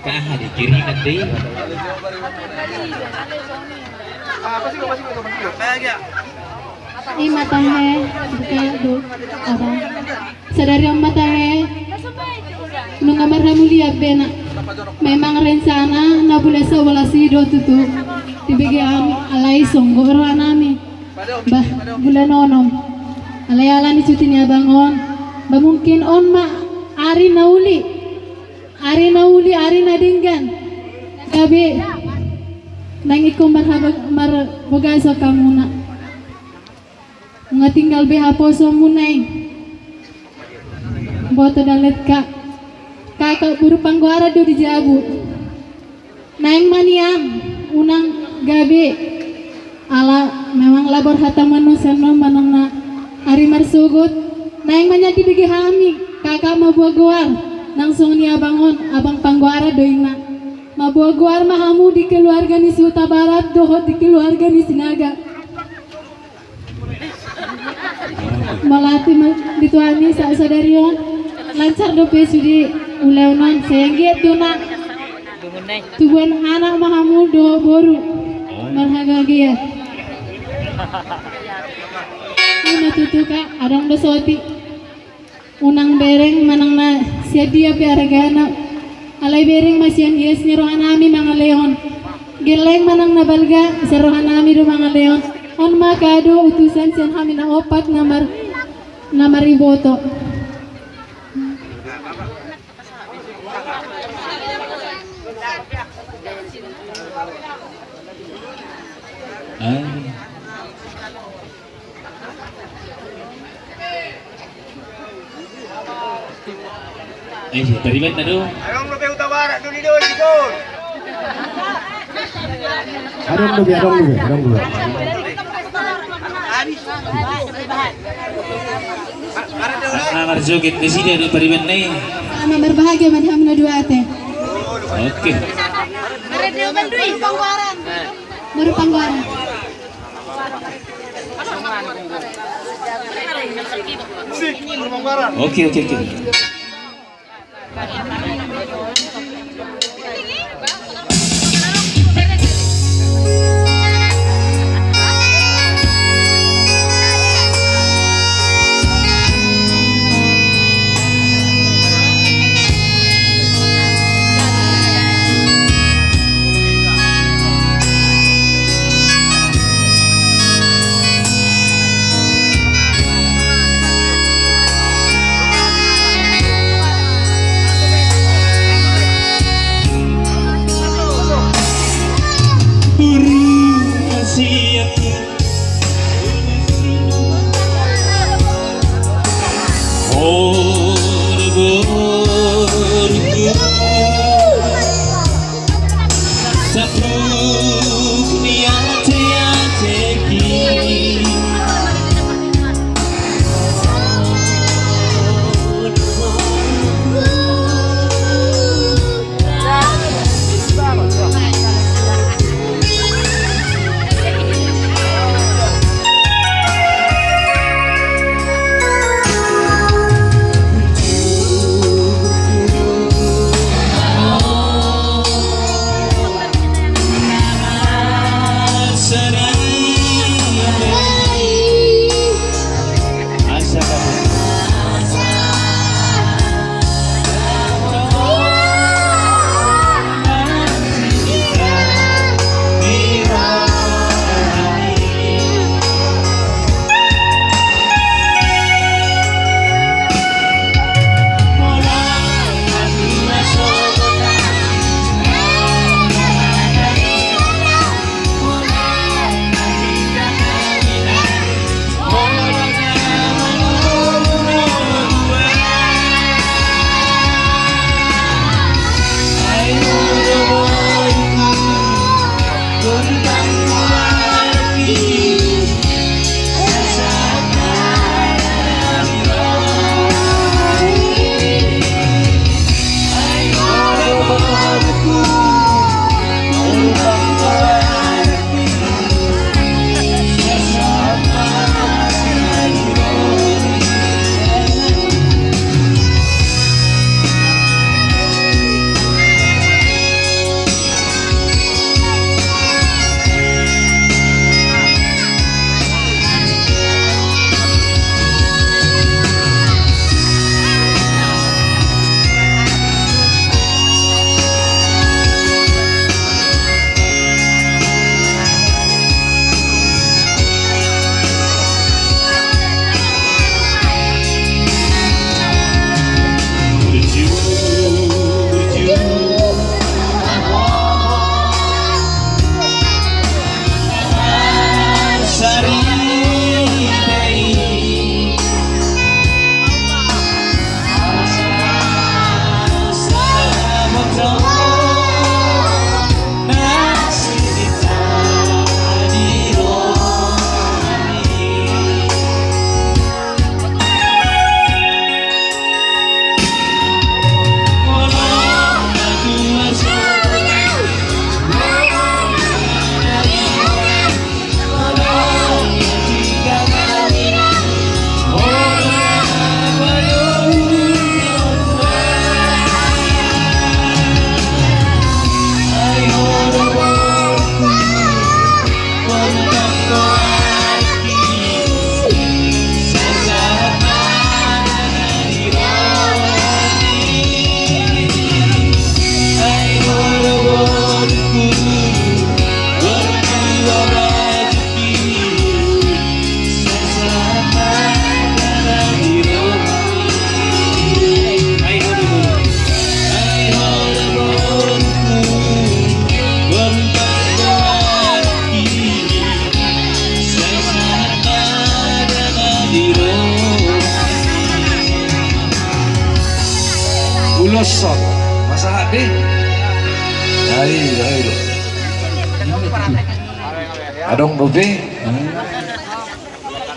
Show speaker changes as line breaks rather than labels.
Kah di kiri nanti.
Ini matahe, buka orang. Sadari ang matahe, nung amarha mulia bena. Memang rencana na boleh wala sido tutu. Dibigyan alay songgoro anami. Bah bulan onom. Alay ala ni cuti niya bangon. Ba mungkin on ma ari nauli. Ari nadinggan. Gabi nang ikaw marabagay sa kamuna. Nga tinggal beha poso munay. Boto dalet ka. Kakak buru pangguara do di jabu. Naing maniam unang gabi. Ala memang labor hata manusia no manong na ari marsugut. Naing manyati bigi hami. Kakak mabuah guar. Langsung ni abangon abang pangguara doina. Mabuah guar mahamu di keluarga ni Suta Barat dohot di keluarga ni Sinaga. Malati dituani sa sadarion lancar do pesudi ulaunan sengget duna tubuan anak mahamu do boru marhaga gia una tutuka adang do soti unang bereng manang na sedia piaragana alay bereng masian yes ni rohanami mga leon geleng manang na balga sa rohanami do mga leon on makado utusan siyan kami na opat na mariboto.
Terlibat na do.
Anong lupa utawara doon dito dito?
Arong lupa.
Marjogit di sini ada pariban na eh.
Sama berbahagia madham na duate.
Oke.
Baru pangguaran.
Oke.
ulos son. Masalah deh. Ayo. Adong dobe.